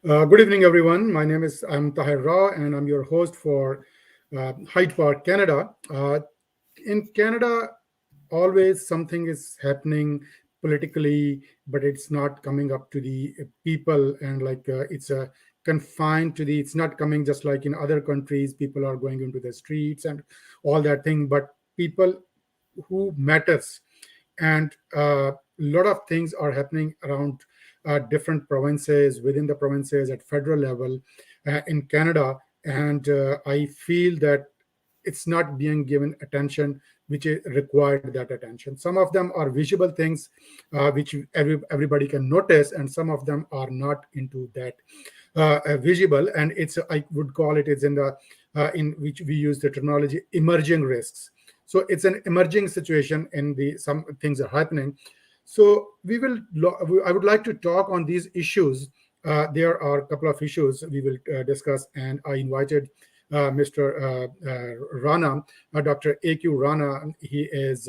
Good evening, everyone. I'm Tahir Rao, and I'm your host for Hyde Park, Canada. In Canada, always something is happening politically, but it's not coming up to the people, and it's confined to the. It's not coming just like in other countries. People are going into the streets and all that thing, but people who matters and a lot of things are happening around different provinces within the provinces at federal level in Canada, and I feel that it's not being given attention which is required that attention. Some of them are visible things which everybody can notice, and some of them are not into that visible, and it's I would call it is in the in which we use the terminology emerging risks. So it's an emerging situation in the some things are happening. So I would like to talk on these issues. There are a couple of issues we will discuss, and I invited Mr. Rana, Dr. AQ Rana. He is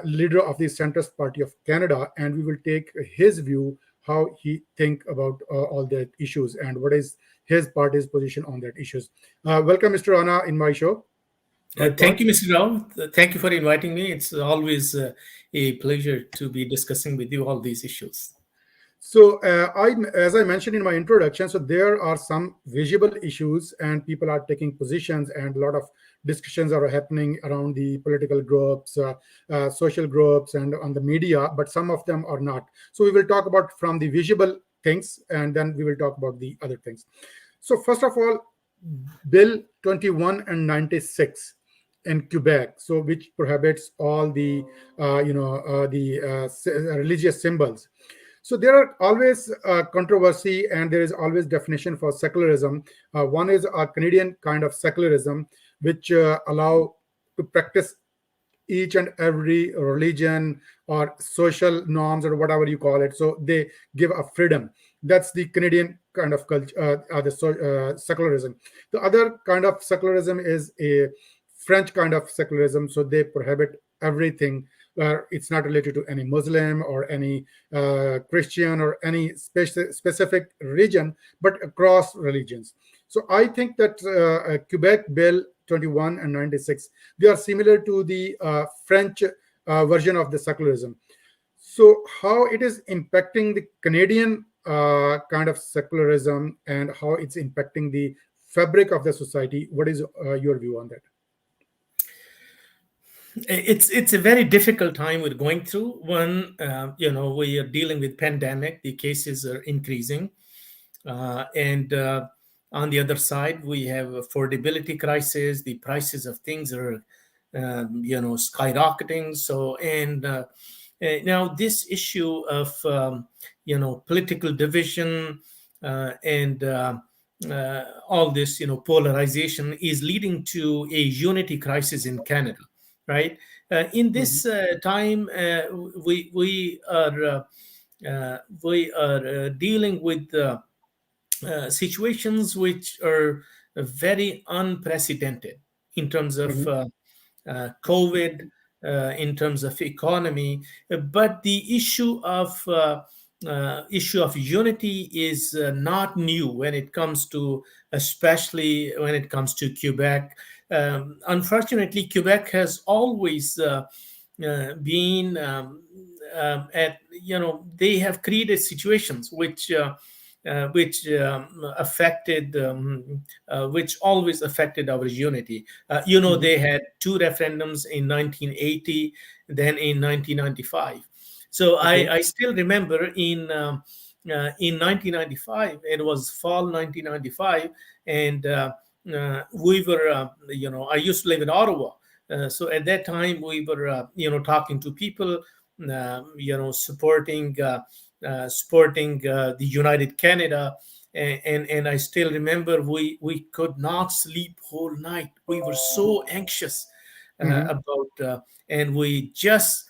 leader of the Centrist Party of Canada, and we will take his view how he think about all the issues and what is his party's position on that issues. Welcome, Mr. Rana, in my show. Hyde Thank Park. you, Mr. Rao. Thank you for inviting me. It's always a pleasure to be discussing with you all these issues. So, as I mentioned in my introduction, so there are some visible issues, and people are taking positions, and a lot of discussions are happening around the political groups, social groups, and on the media. But some of them are not. So, we will talk about from the visible things, and then we will talk about the other things. So, first of all, Bill 21 and 96 in Quebec, so which prohibits all the religious symbols. So there are always controversy, and there is always definition for secularism. One is a Canadian kind of secularism, which allow to practice each and every religion or social norms or whatever you call it. So they give a freedom. That's the Canadian kind of culture, secularism. The other kind of secularism is a French kind of secularism. So they prohibit everything. It's not related to any Muslim or any Christian or any specific religion, but across religions. So I think that Quebec Bill 21 and 96, they are similar to the French version of the secularism. So how it is impacting the Canadian kind of secularism, and how it's impacting the fabric of the society? What is your view on that? It's a very difficult time we're going through. One, we are dealing with pandemic. The cases are increasing, and on the other side, we have affordability crisis. The prices of things are, skyrocketing. So, and now this issue of political division and all this polarization is leading to a unity crisis in Canada, right? In Mhm. this time, we are dealing with situations which are very unprecedented in terms of Mhm. COVID, in terms of economy, but the issue of unity is not new when it comes to, especially when it comes to Quebec. Unfortunately, Quebec has always been at they have created situations which affected which always affected our unity. Mhm. They had two referendums in 1980, then in 1995. So Okay. I still remember in 1995, it was fall 1995, and we were, I used to live in Ottawa. So at that time, we were, talking to people, supporting the United Canada, and I still remember we could not sleep whole night. We were so anxious Mhm. about, and we just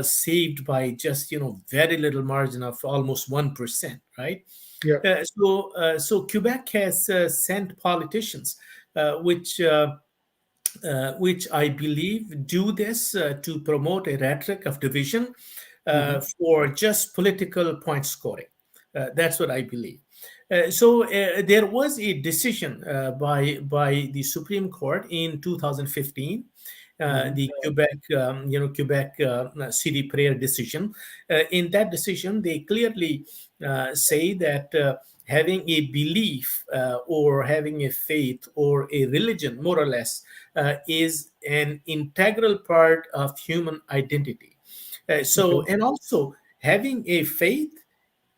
saved by just very little margin of almost 1%, right? Yeah. So Quebec has sent politicians, which I believe do this to promote a rhetoric of division Mhm. for just political point scoring. That's what I believe. There was a decision by the Supreme Court in 2015, Mhm. the Quebec city prayer decision. In that decision, they clearly say that having a belief or having a faith or a religion, more or less, is an integral part of human identity. Okay. And also having a faith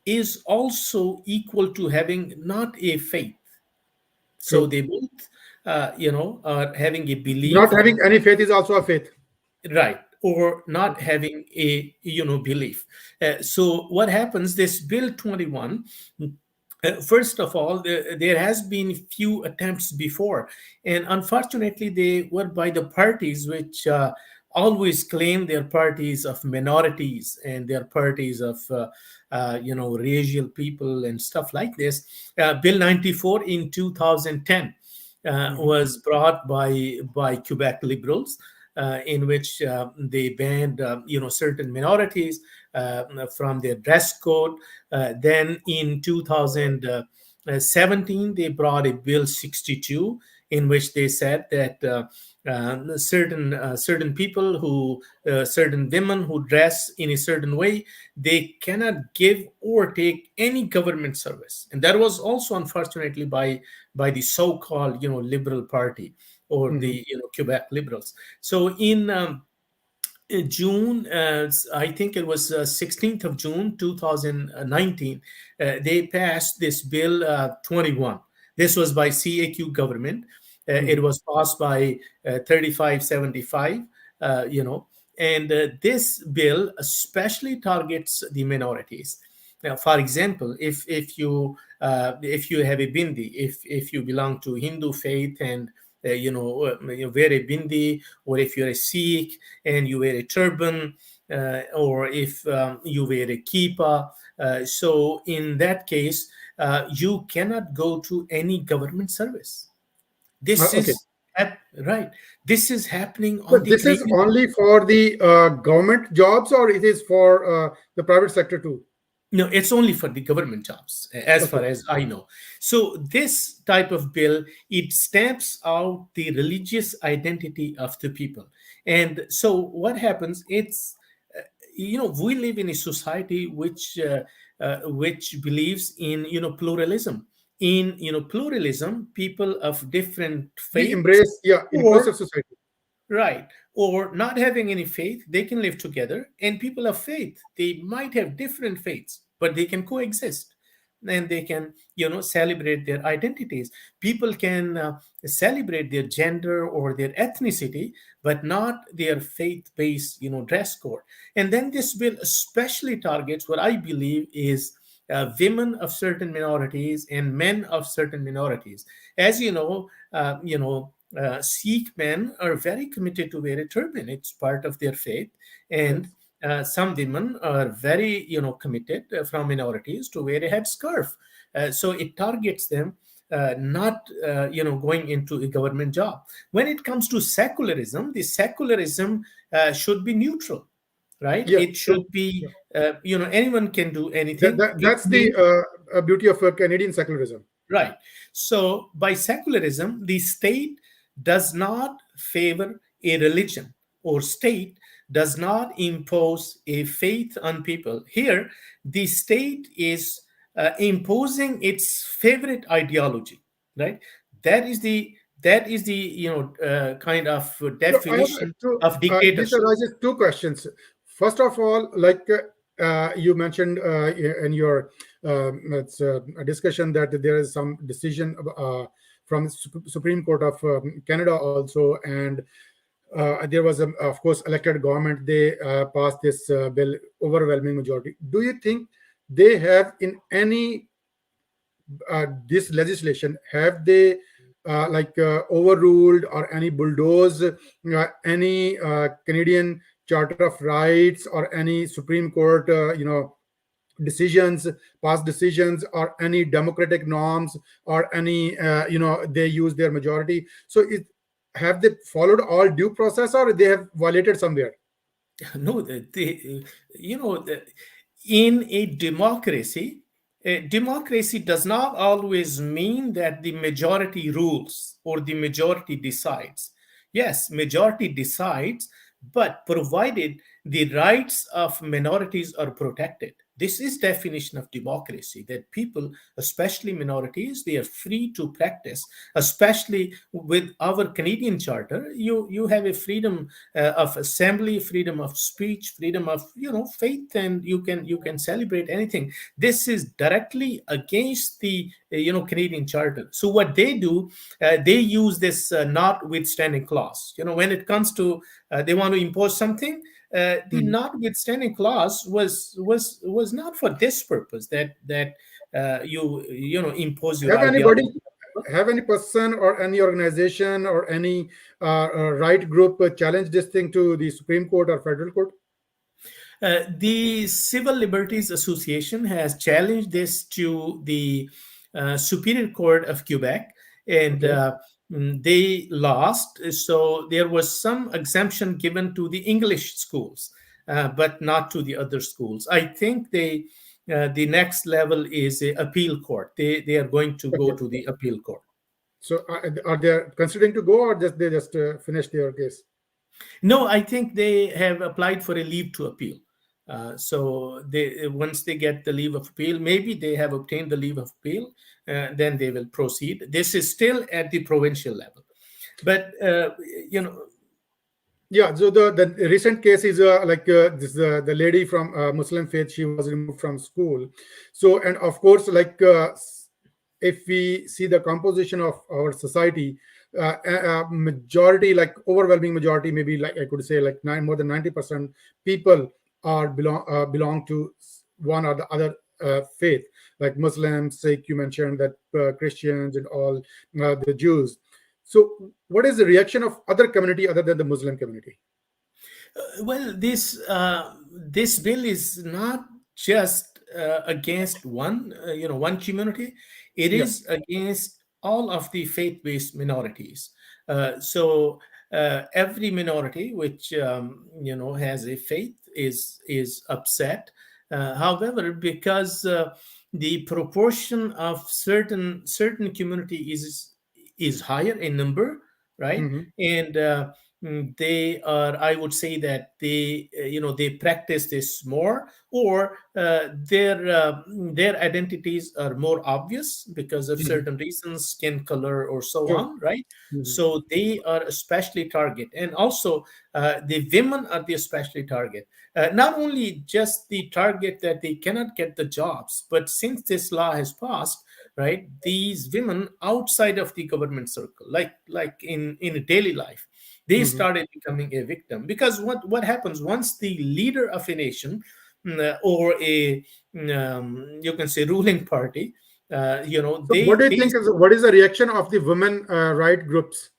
is also equal to having not a faith. So True. they both, are having a Not belief, having any faith is also a faith. right, or not having a belief. So what happens? This Bill 21. First of all, there has been few attempts before, and unfortunately, they were by the parties which always claim they're parties of minorities and they're parties of racial people and stuff like this. Bill 94 in 2010 Mhm. was brought by Quebec liberals, in which they banned certain minorities from their dress code. Then in 2017, they brought a Bill 62 in which they said that certain people certain women who dress in a certain way, they cannot give or take any government service, and that was also unfortunately by the so-called liberal party or Mhm. the Quebec liberals. So in June, I think it was 16th of June 2019, they passed this Bill 21. This was by CAQ government. It Mhm. was passed by 3575, and this bill especially targets the minorities. Now, for example, if you have a bindi, if you belong to Hindu faith and you wear a bindi, or if you're a Sikh and you wear a turban, or if you wear a kippah. So in that case, you cannot go to any government service. This Okay. is right. This is happening So on the this is Canadian. only for the government jobs, or it is for the private sector too? No, it's only for the government jobs, as Okay. far as I know. So this type of bill, it stamps out the religious identity of the people. And so what happens? We live in a society which believes in pluralism. In pluralism, people of different We faiths embrace, yeah, inclusive or society. right. Or not having any faith, they can live together. And people of faith, they might have different faiths, but they can coexist. And they can, celebrate their identities. People can celebrate their gender or their ethnicity, but not their faith-based, dress code. And then this bill especially targets what I believe is women of certain minorities and men of certain minorities. As Sikh men are very committed to wear a turban. It's part of their faith, and Yes. some women are very, committed from minorities to wear a headscarf. So it targets them. Not going into a government job. When it comes to secularism, the secularism should be neutral, right? Yeah, It true. should be Yeah. anyone can do That, anything. that It that's the means beauty of Canadian secularism. right. So, by secularism, the state does not favor a religion, or state does not impose a faith on people. Here, the state is imposing its favorite ideology, right? That is the kind of So I have definition two. of This dictatorship. arises two questions. First of all, like you mentioned in your it's, a discussion that there is some decision from the Supreme Court of Canada also, and there was of course elected government. They passed this bill overwhelming majority. Do you think they have in any this legislation, have they overruled or any bulldoze any Canadian Charter of Rights or any Supreme Court decisions, past decisions, or any democratic norms, or any they use their majority? So have they followed all due process, or they have violated somewhere? No, the in a democracy, Democracy does not always mean that the majority rules or the majority decides. Yes, majority decides, but provided the rights of minorities are protected. This is definition of democracy, that people, especially minorities, they are free to practice, especially with our Canadian charter. You have a freedom of assembly, freedom of speech, freedom of faith, and you can celebrate anything. This is directly against the Canadian charter. So what they do, they use this notwithstanding clause. When it comes to they want to impose something, the Mhm. notwithstanding clause was not for this purpose, that impose your Have anybody, ideology. have any person or any organization or any right group challenge this thing to the Supreme Court or federal court? The Civil Liberties Association has challenged this to the Superior Court of Quebec, and Okay. they lost. So there was some exemption given to the English schools, but not to the other schools. I think the next level is a appeal court. They are going to go Okay. to the appeal court. So are they considering to go, or just they just finish their case? No, I think they have applied for a leave to appeal. So they once they get the leave of appeal, maybe they have obtained the leave of appeal, then they will proceed. This is still at the provincial level, but you know, Yeah, so the recent case is like this the lady from Muslim faith. She was removed from school. So, and of course, like if we see the composition of our society, majority, like overwhelming majority, maybe like I could say like more than 90% people are belong to one or the other faith, like Muslims, Sikh. You mentioned that Christians and all the Jews. So, what is the reaction of other community other than the Muslim community? well, this bill is not just against one community. It Yeah. is against all of the faith-based minorities. So every minority which has a faith is upset. However, because the proportion of certain community is higher in number, right? Hmm. And they are, I would say that they practice this more, or their identities are more obvious because of Hmm. certain reasons, skin color or so Sure. on, right? Hmm. So they are especially target, and also the women are the especially target. Not only just the target that they cannot get the jobs, but since this law has passed, right, these women outside of the government circle, like in a daily life, they Hmm. started becoming a victim. Because what happens once the leader of a nation, or a you can say ruling party, So, what do you they think is what is the reaction of the women right groups?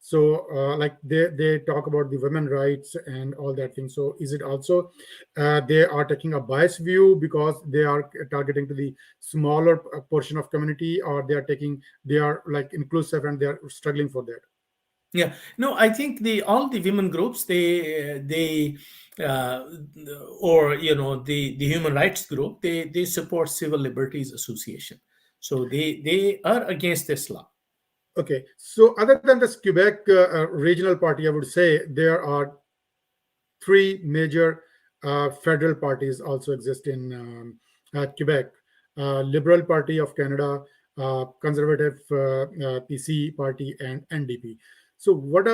So, like they talk about the women rights and all that thing. So, is it also they are taking a biased view because they are targeting to the smaller portion of community, or they are like inclusive and they are struggling for that? Yeah, no, I think the all the women groups, they uh, or the human rights group, they support Civil Liberties Association, so they are against this law. Okay, so other than this Quebec regional party, I would say there are three major federal parties also exist in Quebec: Liberal Party of Canada, Conservative PC Party, and NDP. So, what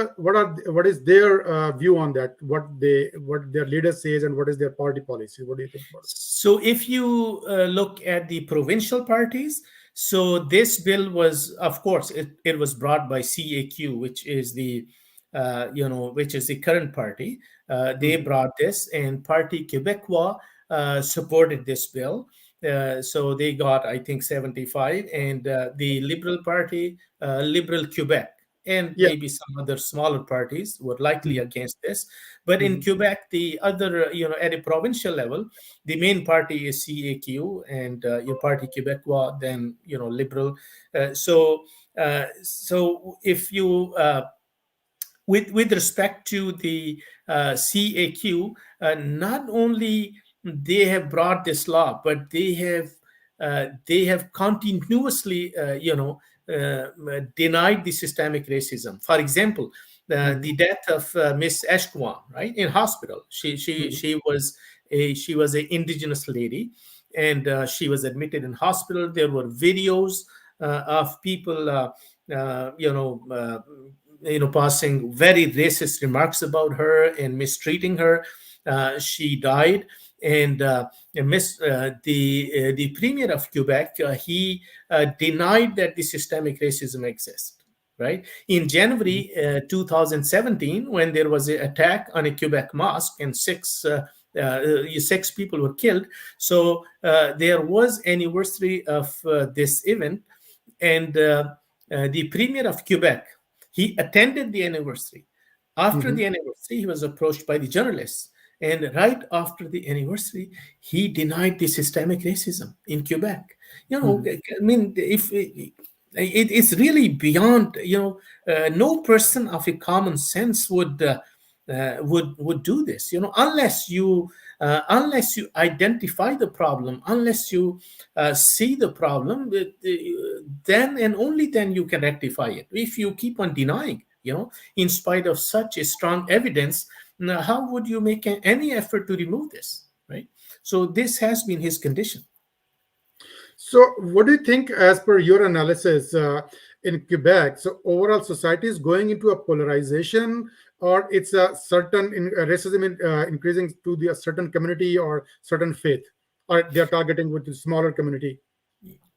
is their view on that? What their leader says, and what is their party policy? What do you think about So if you look at the provincial parties, so this bill was, of course, it was brought by CAQ, which is the current party. it? They brought this, and Parti Québécois supported this bill. So they got, I think, 75, and the Liberal Party, Liberal Quebec, and Yeah. maybe some other smaller parties were likely Mhm. against this. But in Mhm. Quebec, the other, at a provincial level, the main party is CAQ, and your Parti Québécois, then Liberal. So if you with respect to the CAQ, not only they have brought this law, but they have they have continuously, denied the systemic racism. For example, Mhm. the death of Miss Ashwan, right, in hospital. Mhm. She was an indigenous lady, and she was admitted in hospital. There were videos of people, passing very racist remarks about her and mistreating her. She died, and the premier of Quebec, he denied that the systemic racism exists. Right in Mhm. January 2017, when there was an attack on a Quebec mosque and six people were killed. So there was anniversary of this event, and the premier of Quebec, he attended the anniversary. After Mhm. the anniversary, he was approached by the journalists, and right after the anniversary, he denied the systemic racism in Quebec. Mhm. I mean, if it's really beyond, no person of a common sense would do this, unless you identify the problem, unless you see the problem, then and only then you can rectify it. If you keep on denying, in spite of such a strong evidence, now how would you make any effort to remove this, right? So this has been his condition. So, what do you think, as per your analysis, in Quebec? So, overall society is going into a polarization, or it's a certain racism increasing to the a certain community or certain faith, or they are targeting with the smaller community?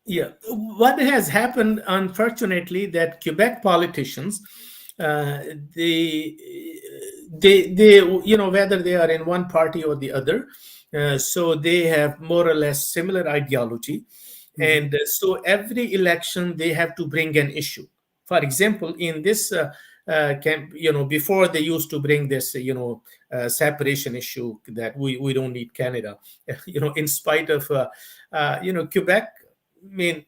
Yeah, what has happened, unfortunately, that Quebec politicians, uh, they, they, whether they are in one party or the other, so they have more or less similar ideology, Hmm. and so every election they have to bring an issue. For example, in this camp, before they used to bring this, separation issue that we don't need Canada, in spite of, Quebec. I mean,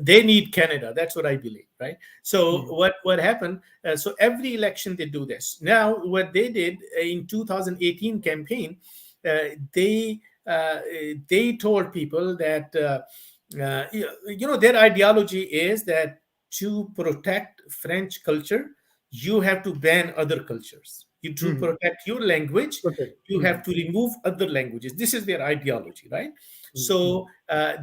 they need Canada. That's what I believe, right? So Hmm. what happened? So every election they do this. Now, what they did in 2018 campaign, they they told people that their ideology is that to protect French culture, you have to ban other cultures. You to Hmm. protect your language, Okay. you Hmm. have to remove other languages. This is their ideology, right? Hmm. So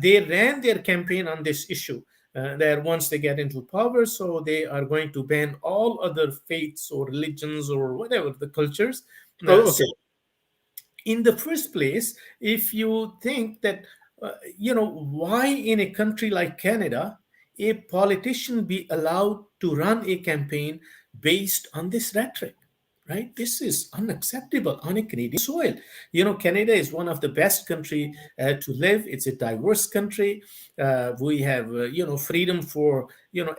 they ran their campaign on this issue. That once they get into power, so they are going to ban all other faiths or religions or whatever the cultures. Oh, So okay. in the first place, if you think that, why in a country like Canada, a politician be allowed to run a campaign based on this rhetoric, right? This is unacceptable on a Canadian soil. Canada is one of the best country to live. It's a diverse country. We have, freedom for,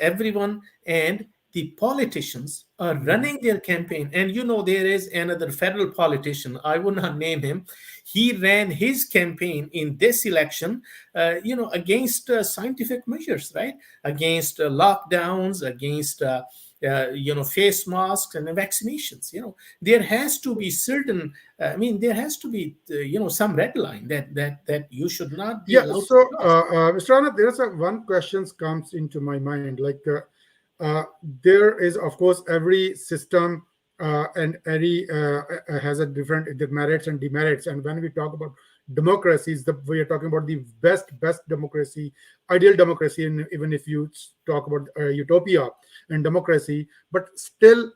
everyone. And the politicians are Hmm. running their campaign. And there is another federal politician, I will not name him. He ran his campaign in this election, against scientific measures, right? Against lockdowns, against face masks and vaccinations. There has to be certain, there has to be, some red line that you should not be Yeah. allowed to So, cross. Mr. Anand, there's a one question comes into my mind. Like, there is, of course, every system and every has a different the merits and demerits. And when we talk about democracies, we are talking about the best democracy, ideal democracy, and even if you talk about utopia and democracy, but still,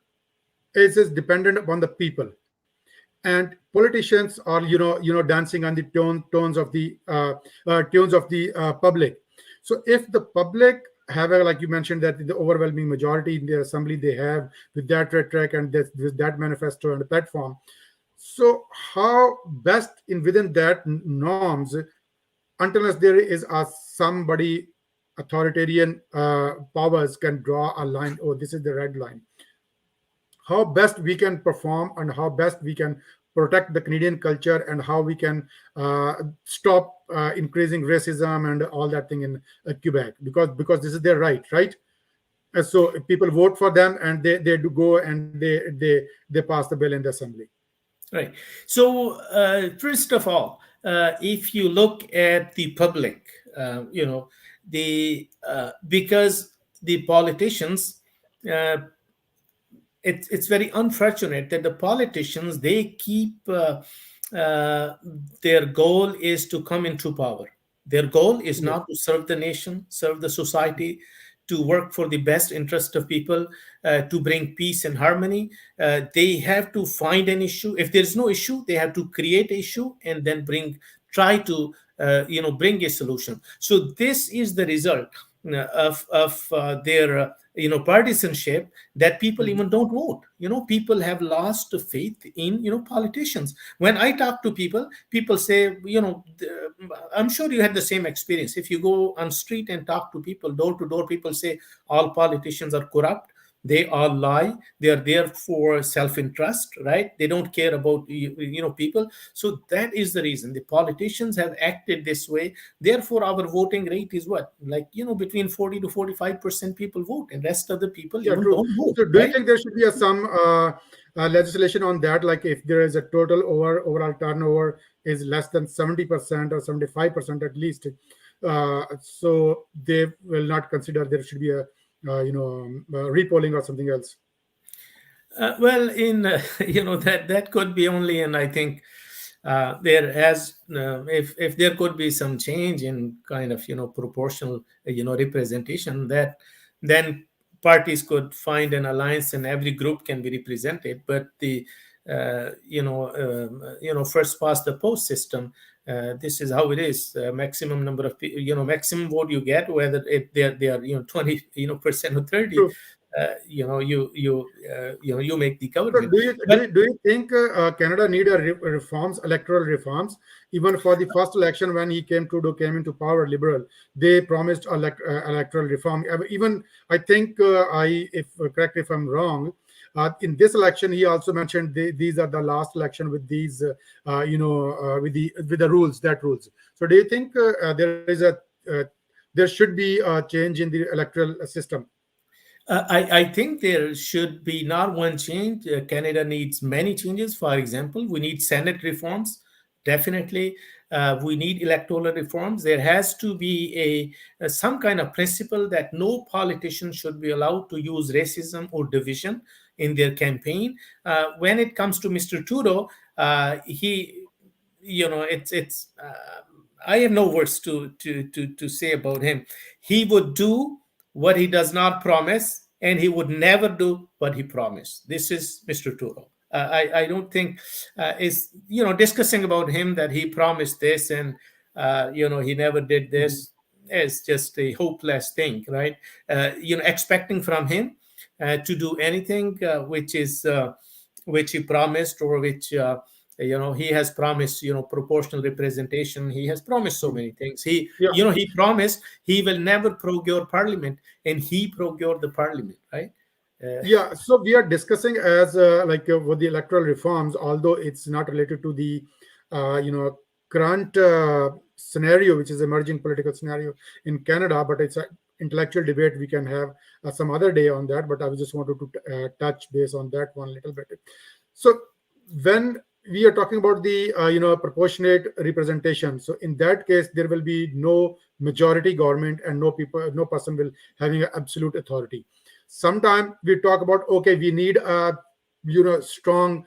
it is dependent upon the people, and politicians are dancing on the tones of the tunes of the public. So if the public have a, like you mentioned, that the overwhelming majority in the assembly they have with that rhetoric and with that manifesto and the platform, so how best in within that norms, until as there is a somebody authoritarian powers can draw a line, oh, this is the red line, how best we can perform and how best we can protect the Canadian culture and how we can stop increasing racism and all that thing in Quebec, because this is their right, right? So people vote for them and they do go and they pass the bill in the assembly. Right. So, first of all, if you look at the public, the because the politicians, uh, it's very unfortunate that the politicians, they keep uh, their goal is to come into power. Their goal is Yes. not to serve the nation, serve the society, to work for the best interest of people, to bring peace and harmony. They have to find an issue. If there's no issue, they have to create an issue and then try to bring a solution. So this is the result of their partisanship, that people Mhm. even don't vote. People have lost faith in politicians. When I talk to people, people say, I'm sure you had the same experience. If you go on street and talk to people door to door, people say all politicians are corrupt, they all lie, they are there for self-interest, right? They don't care about people. So that is the reason the politicians have acted this way. Therefore our voting rate is what, like, between 40 to 45% people vote, and rest of the people Yeah, even true. don't vote, So, do you right? think there should be some legislation on that? Like, if there is a total overall turnover is less than 70% or 75% at least, so they will not consider there should be a repolling or something else. Well, in that could be only, and I think there has if there could be some change in kind of proportional representation, that then parties could find an alliance and every group can be represented. But the first past the post system, this is how it is. Maximum number of maximum vote you get, whether they are 20 percent or 30, True. you make the So government. do you do But you, do you think Canada need a reforms, electoral reforms? Even for the first election when he came into power, Liberal, they promised electoral reform. Even I think I if correct if I'm wrong. In this election, he also mentioned these are the last election with these, with the rules that rules. So, do you think there should be a change in the electoral system? I think there should be not one change. Canada needs many changes. For example, we need Senate reforms. Definitely, we need electoral reforms. There has to be a some kind of principle that no politician should be allowed to use racism or division in their campaign. When it comes to Mr. Trudeau, he, it's. I have no words to say about him. He would do what he does not promise, and he would never do what he promised. This is Mr. Trudeau. I don't think is discussing about him that he promised this and he never did Mhm. this is just a hopeless thing, right? Expecting from him to do anything which he promised, or which he has promised, proportional representation. He has promised so many things. Yeah. He promised he will never procure parliament, and he procured the parliament, right? uh, Yeah, so we are discussing as with the electoral reforms, although it's not related to the current scenario, which is emerging political scenario in Canada, but it's an intellectual debate we can have some other day on that. But I just wanted to touch base on that one little bit. So when we are talking about the proportionate representation, so in that case there will be no majority government and no person will having absolute authority. Sometimes we talk about, okay, we need a strong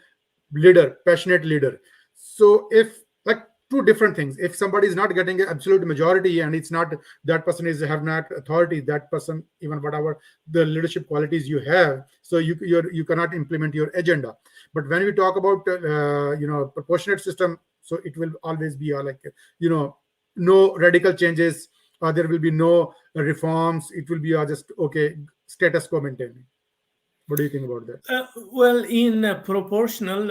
leader, passionate leader. So if, like, two different things, if somebody is not getting an absolute majority and it's not, that person is have not authority, that person, even whatever the leadership qualities you have, so you cannot implement your agenda. But when we talk about proportionate system, so it will always be you know no radical changes, there will be no reforms, it will be just okay, status quo maintaining. What do you think about that? well, in proportional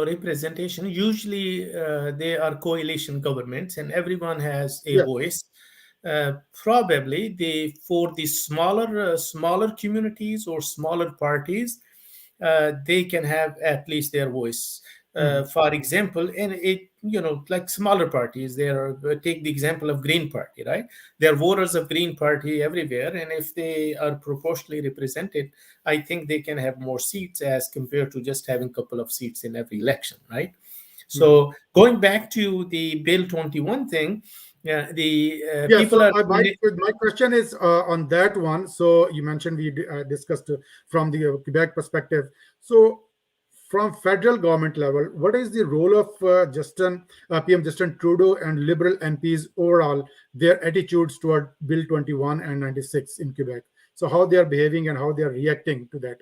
representation, usually they are coalition governments and everyone has a Yeah. voice. Probably for the smaller communities or smaller parties, they can have at least their voice. Mhm. For example, and like smaller parties. They are, take the example of Green Party, right? There are voters of Green Party everywhere, and if they are proportionally represented, I think they can have more seats as compared to just having a couple of seats in every election, right? Mhm. So going back to the Bill 21 thing, the Yeah, people so are my question is on that one. So you mentioned we discussed from the Quebec perspective. So from federal government level, what is the role of PM Justin Trudeau and Liberal MPs overall, their attitudes toward Bill 21 and 96 in Quebec? So how they are behaving and how they are reacting to that?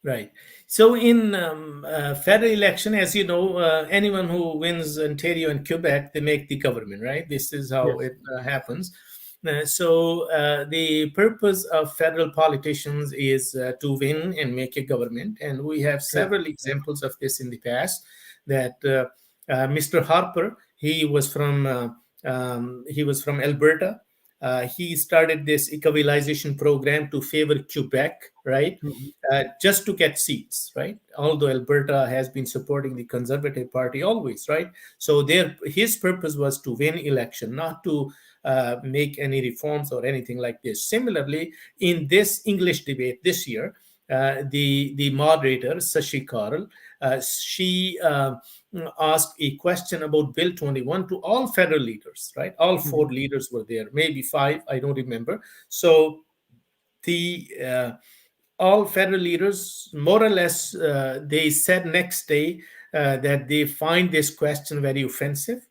right. So in federal election, as you know, anyone who wins Ontario and Quebec, they make the government, right? This is how Yes. it happens. The purpose of federal politicians is to win and make a government, and we have Correct. several examples of this in the past. That Mr. Harper, he was from Alberta. He started this equalization program to favor Quebec, right? Mhm. Just to get seats, right? Although Alberta has been supporting the Conservative Party always, right? So his purpose was to win election, not to make any reforms or anything like this. Similarly, in this English debate this year, the moderator Sashi Karl, she asked a question about Bill 21 to all federal leaders, right? All four Mhm. leaders were there, maybe five, I don't remember. So the all federal leaders, more or less, they said next day that they find this question very offensive,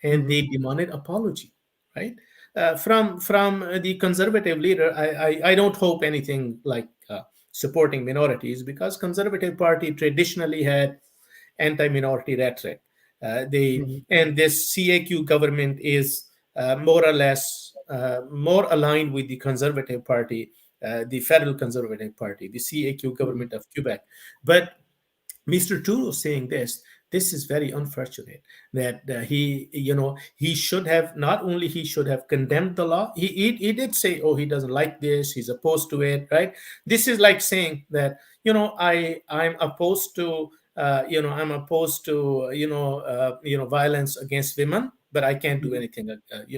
and they Mhm. demanded apology, right? From the conservative leader, I don't hope anything like supporting minorities, because Conservative Party traditionally had anti-minority rhetoric. Mhm. And this CAQ government is more or less more aligned with the Conservative Party, the federal Conservative Party, the CAQ Mhm. government of Quebec. But Mr. Trudeau saying this is very unfortunate, that he should have, not only he should have condemned the law, he did say, oh, he doesn't like this, he's opposed to it, right? This is like saying that, I'm opposed to, I'm opposed to, violence against women, but I can't do Mhm. anything,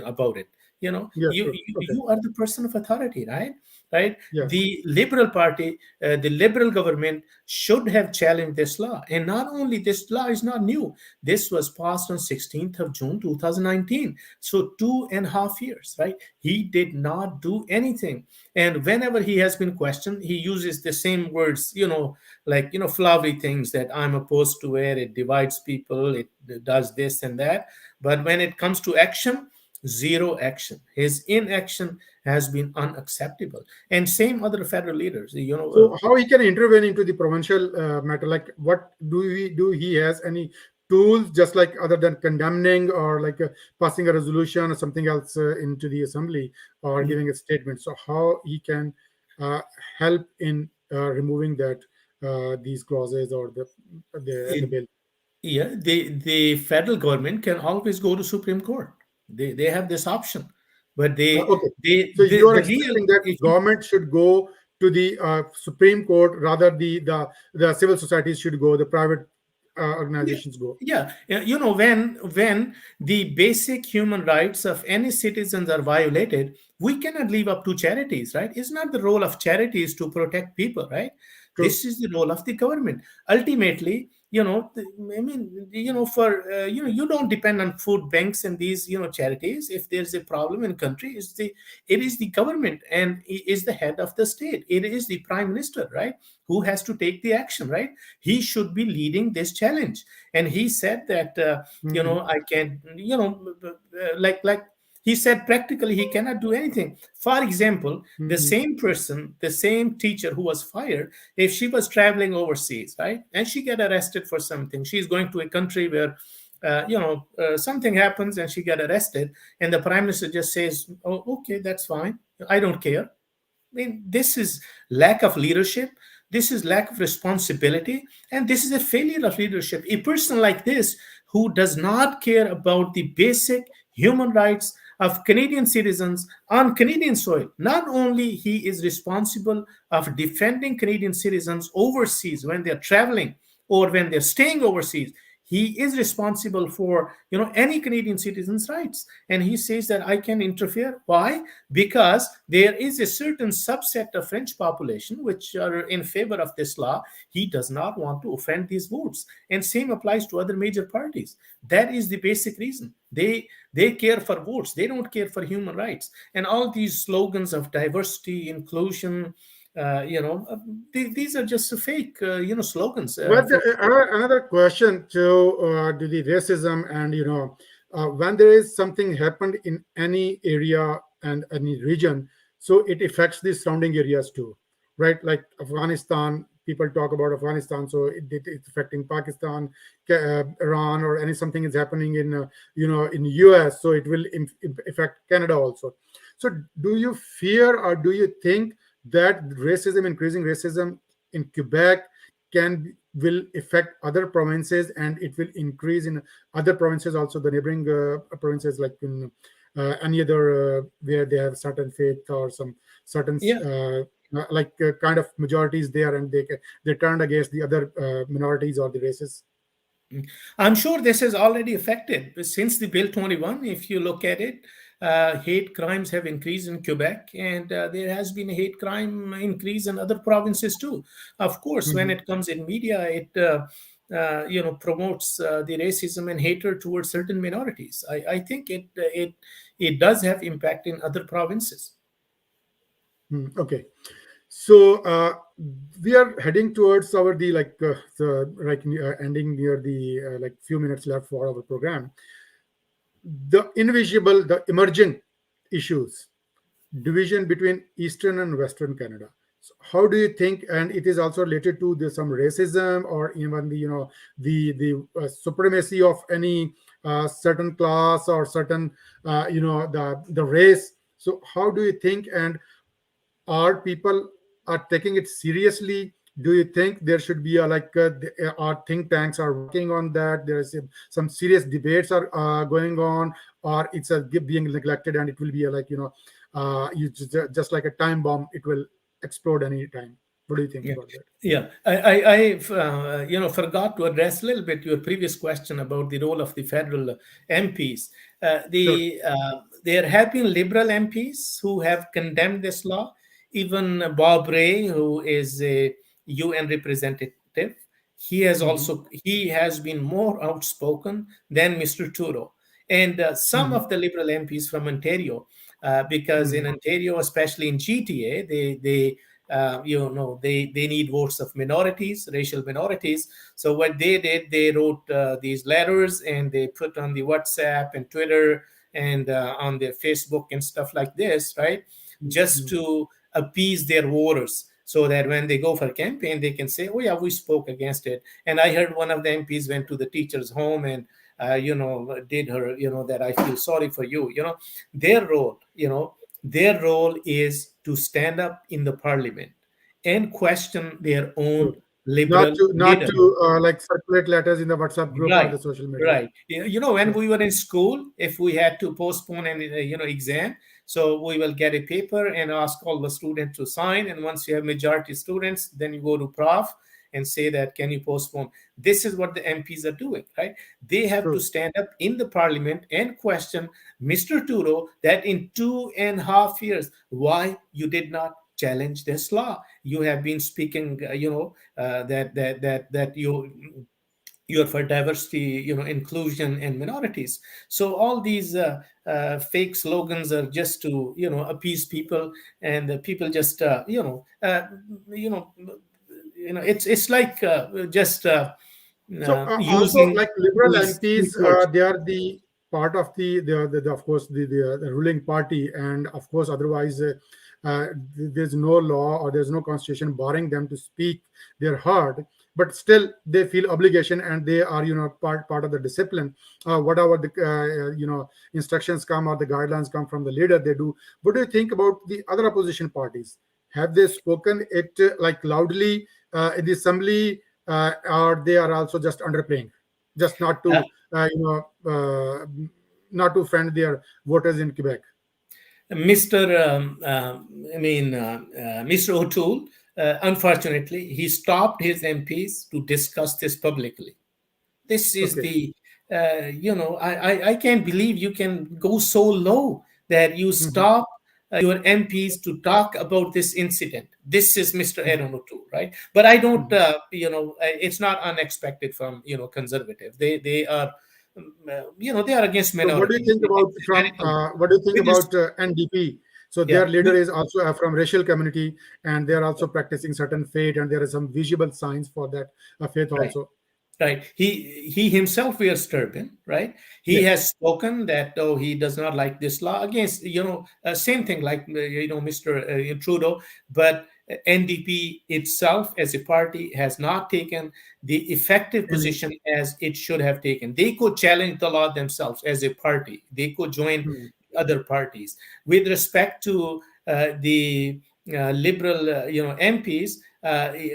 about it. Yeah, sure. Okay. You are the person of authority, right? Right. Yeah. The Liberal Party, the Liberal government should have challenged this law. And not only, this law is not new. This was passed on 16th of June 2019. So 2.5 years, right? He did not do anything. And whenever he has been questioned, he uses the same words, like, flowery things, that I'm opposed to it, it divides people, it does this and that. But when it comes to action, zero action. His inaction has been unacceptable. And same other federal leaders, So how he can intervene into the provincial matter? Like, what do he has any tools just like other than condemning or like passing a resolution or something else into the assembly or giving a statement? So how he can uh, help in removing that these clauses or the it, bill? yeah, the federal government can always go to Supreme Court. They have this option, but Okay. So you are the real expecting that issue. government should go to the Supreme Court rather the civil societies should go, the private Yeah, organizations go. when the basic human rights of any citizens are violated, we cannot leave up to charities, right? It's not the role of charities to protect people, right? True. This is the role of the government. Ultimately, I mean, for you don't depend on food banks and these charities. If there's a problem in country, it is the government, and it is the head of the state. It is the prime minister, right, who has to take the action, right? He should be leading this challenge. And he said that Mhm. I can, like he said, practically he cannot do anything. For example, the Mhm. same person, the same teacher who was fired, if she was traveling overseas, right, and she get arrested for something, she's going to a country where something happens and she get arrested, and the prime minister just says, oh, okay, that's fine, I don't care. I mean, this is lack of leadership. This is lack of responsibility, and this is a failure of leadership. A person like this, who does not care about the basic human rights of Canadian citizens on Canadian soil. Not only he is responsible of defending Canadian citizens overseas when they're traveling or when they're staying overseas, He is responsible for, any Canadian citizen's rights, and he says that I can interfere. Why? Because there is a certain subset of French population which are in favor of this law. He does not want to offend these votes, and same applies to other major parties. That is the basic reason. They care for votes, they don't care for human rights. And all these slogans of diversity, inclusion, these are just fake, slogans But for. another question to the racism, and when there is something happened in any area and any region, so it affects the surrounding areas too, right? Like Afghanistan, people talk about Afghanistan, so it's affecting Pakistan, Iran, or any something is happening in in US, so it will affect Canada also. So do you fear or do you think that racism, increasing racism in Quebec, will affect other provinces, and it will increase in other provinces also, the neighboring provinces, like in any other where they have certain faith or some certain Yeah. kind of majorities there, and they turned against the other minorities or the races. I'm sure this has already affected since the Bill 21. If you look at it, hate crimes have increased in Quebec, and there has been a hate crime increase in other provinces too. Of course, when Mhm. it comes in media, it promotes the racism and hatred towards certain minorities. I think it does have impact in other provinces. Okay. So we are heading towards our the ending near the like few minutes left for our program. The invisible, the emerging issues, division between Eastern and Western Canada. So how do you think? And it is also related to some racism, or even the supremacy of any certain class or certain the race. So how do you think? And are people are taking it seriously? Do you think there should be a our think tanks are working on that? There is some serious debates are going on, or it's being neglected, and it will be a, just like a time bomb, it will explode any time. What do you think Yeah, about that? yeah. I've forgot to address a little bit your previous question about the role of the federal MPs. Sure. There have been Liberal MPs who have condemned this law. Even Bob Ray, who is a UN representative, Hmm. he has been more outspoken than Mr. Trudeau, and some Hmm. of the Liberal MPs from Ontario, because in Hmm. Ontario, especially in GTA, they need votes of minorities, racial minorities. So what they did, they wrote these letters and they put on the WhatsApp and Twitter and on their Facebook and stuff like this, right? Just Hmm. to appease their voters, so that when they go for campaign, they can say, "Oh yeah, we spoke against it." And I heard one of the MPs went to the teacher's home and did her, that I feel sorry for you. Their role, their role is to stand up in the parliament and question their Sure. own Not liberal to leader. like circulate letters in the WhatsApp group or Right, the social media. right. When Sure. we were in school, if we had to postpone an exam, so we will get a paper and ask all the students to sign. And once you have majority students, then you go to prof and say that, can you postpone? This is what the MPs are doing, right? They have to True. stand up in the parliament and question Mr. Trudeau that in 2.5 years, why you did not challenge this law. You have been speaking, that you're for diversity, inclusion and minorities. So all these fake slogans are just to appease people, and the people just you know it's like just So also, using like liberal these MPs, sweet words. they are the part of the of course the ruling party, and of course otherwise there's no law or there's no constitution barring them to speak their heart. But still, they feel obligation, and they are part of the discipline. Whatever the instructions come or the guidelines come from the leader, they do. What do you think about the other opposition parties? Have they spoken it like loudly in the assembly? Or they are also just underplaying, just not Uh, to not to offend their voters in Quebec. Mr. Mr. O'Toole, unfortunately, he stopped his MPs to discuss this publicly. This is Okay. the, I can't believe you can go so low that you Mhm. stop your MPs to talk about this incident. This is Mr. Mhm. Aaron O'Toole, right? But I don't, Mhm. it's not unexpected from, conservative. They are, they are against So, what do you minorities. think They about want from? American What do you think with this, about NDP? So, their yeah. leader is also from racial community, and they are also practicing certain faith, and there are some visible signs for that faith Right. also. Right. He himself wears turban, right? He Yes. has spoken that he does not like this law against, same thing like Mr. Trudeau, but NDP itself as a party has not taken the effective Any. position as it should have taken. They could challenge the law themselves as a party. They could join Hmm. other parties. With respect to the liberal, MPs,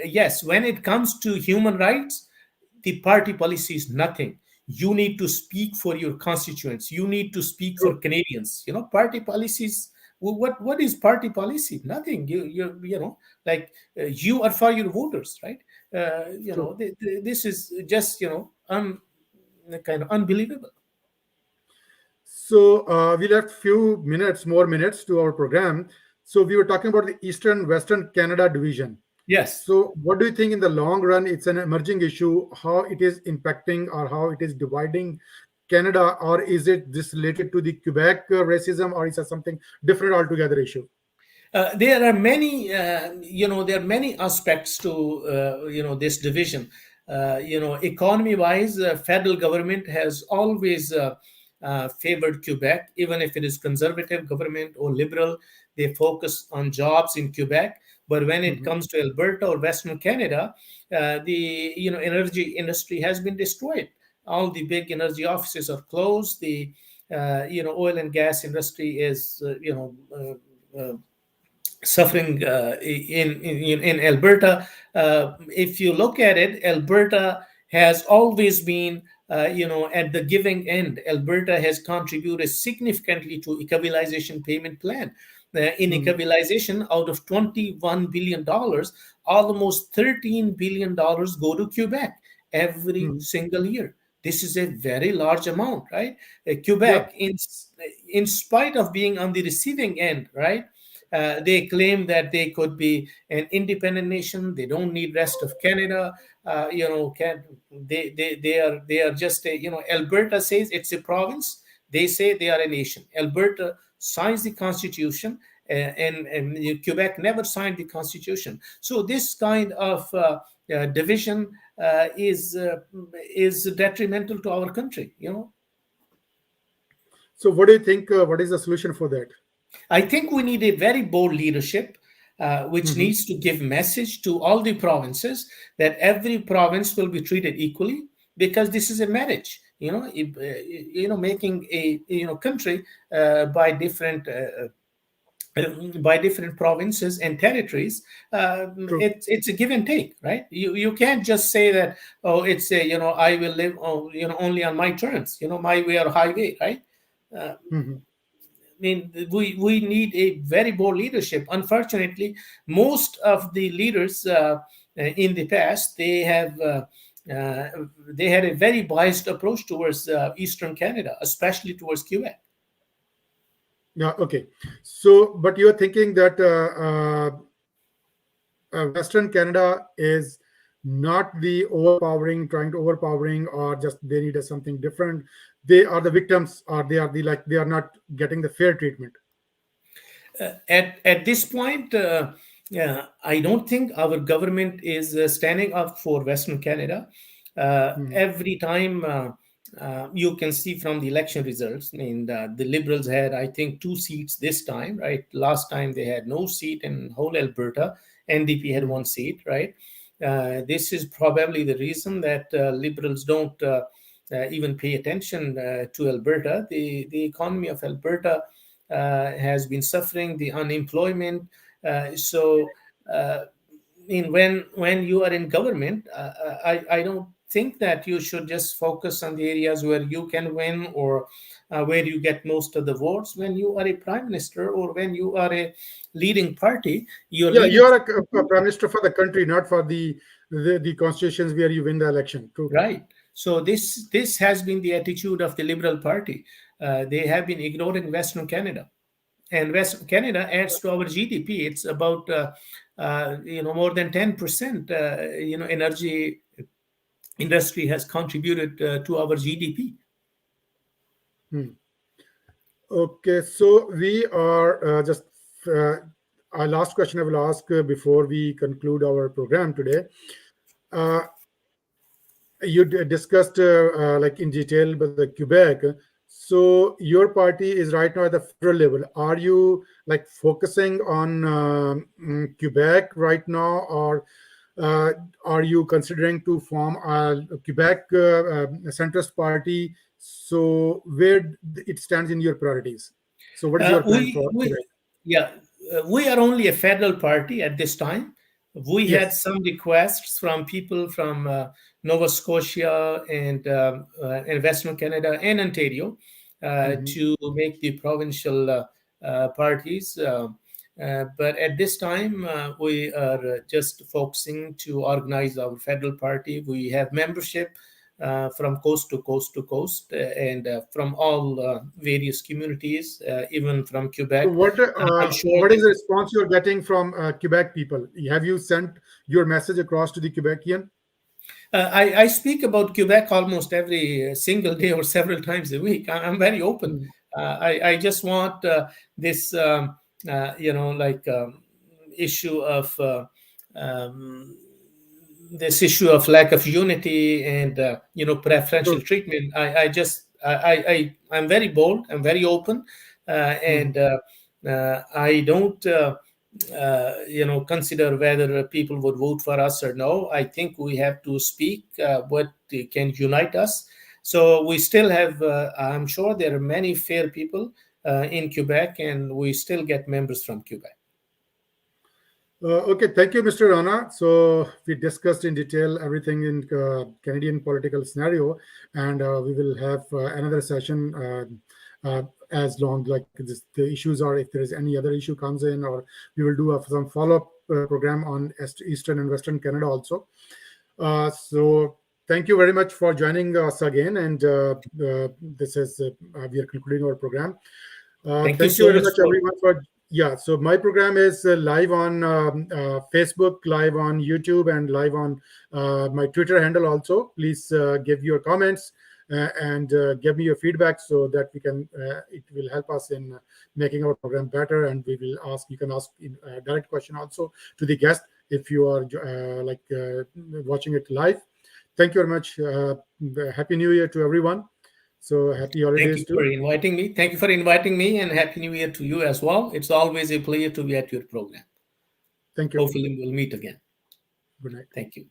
yes, when it comes to human rights, the party policy is nothing. You need to speak for your constituents. You need to speak for True. Canadians. Party policies. What is party policy? Nothing. Like you are for your voters, right? True. This is just kind of unbelievable. So we left few minutes, more minutes to our program. So we were talking about the Eastern Western Canada division. Yes. So what do you think in the long run? It's an emerging issue. How it is impacting or how it is dividing Canada, or is it this related to the Quebec racism, or is it something different altogether issue? There are many, there are many aspects to, this division. Economy wise, federal government has always favored Quebec, even if it is conservative government or liberal. They focus on jobs in Quebec. But when it Mhm. comes to Alberta or Western Canada, the energy industry has been destroyed. All the big energy offices are closed. The oil and gas industry is suffering in Alberta. If you look at it, Alberta has always been at the giving end. Alberta has contributed significantly to equalization payment plan. In Mhm. equalization, out of $21 billion, almost $13 billion go to Quebec every Mhm. single year. This is a very large amount, right? Yeah. Quebec, in spite of being on the receiving end, right? They claim that they could be an independent nation. They don't need rest of Canada. They are just a, Alberta says it's a province. They say they are a nation. Alberta signs the constitution, and Quebec never signed the constitution. So this kind of division is detrimental to our country. So what do you think? What is the solution for that? I think we need a very bold leadership, which Mhm. needs to give message to all the provinces that every province will be treated equally, because this is a marriage. Making a country by different. By different provinces and territories, True. it's a give and take, right? You can't just say that, oh, it's a, I will live, only on my terms, my way or highway, right? Uh, Mhm. I mean, we need a very bold leadership. Unfortunately, most of the leaders in the past, uh, they had a very biased approach towards Eastern Canada, especially towards Quebec. Yeah. Okay. So, but you're thinking that Western Canada is not the overpowering, trying to overpowering, or just they need a something different. They are the victims, or they are the like they are not getting the fair treatment. At this point, yeah, I don't think our government is standing up for Western Canada. Mhm. Every time you can see from the election results, I mean, the Liberals had, I think, 2 seats this time, right? Last time they had no seat in whole Alberta. NDP had Mhm. 1 seat, right? This is probably the reason that Liberals don't even pay attention to Alberta. The economy of Alberta has been suffering the unemployment. So, when you are in government, I don't think that you should just focus on the areas where you can win, or where you get most of the votes. When you are a prime minister, or when you are a leading party, you're Yeah, leading you are for a the people, prime minister for the country, not for the constitutions where you win the election. True. right? So this has been the attitude of the Liberal Party. They have been ignoring Western Canada, and Western Canada adds to our GDP. It's about more than 10%. Energy industry has contributed to our GDP. Hmm. Okay, so we are just uh, our last question I will ask before we conclude our program today. Uh, you discussed like in detail about the Quebec. So your party is right now at the federal level. Are you like focusing on Quebec right now, or uh, are you considering to form a Quebec centrist party? So where it stands in your priorities? So what is Uh, your plan we for we Quebec? yeah, we are only a federal party at this time. We had Yes. some requests from people from Nova Scotia and Western Canada and Ontario Mhm. to make the provincial parties. But at this time, we are just focusing to organize our federal party. We have membership from coast to coast to coast, and from all various communities, even from So Quebec. I'm sure what is that the response you're getting from Quebec people? Have you sent your message across to the Quebecian? I speak about Quebec almost every single day or several times a week. I'm very open. Mm. I just want this, like issue of um, this issue of lack of unity and preferential So, treatment. I'm very bold. I'm very open, mhm. and I don't. Consider whether people would vote for us or no. I think we have to speak what can unite us. So we still have, I'm sure there are many fair people in Quebec, and we still get members from Quebec. Okay, thank you, Mr. Rana. So we discussed in detail everything in Canadian political scenario, and we will have another session as long like the issues are. If there is any other issue comes in, or we will do some follow-up program on Eastern and Western Canada also. So thank you very much for joining us again, and this is we are concluding our program. Thank you Thank you so very much much, for. everyone, for yeah. So my program is live on Facebook, live on YouTube, and live on my Twitter handle. Also, please give your comments and give me your feedback so that we can. It will help us in making our program better. And we will ask. You can ask direct question also to the guest if you are watching it live. Thank you very much. Happy New Year to everyone. So happy Thank holidays you for too. inviting me. Thank you for inviting me, and Happy New Year to you as well. It's always a pleasure to be at your program. Thank you. Hopefully, we'll meet again. Good night. Thank you.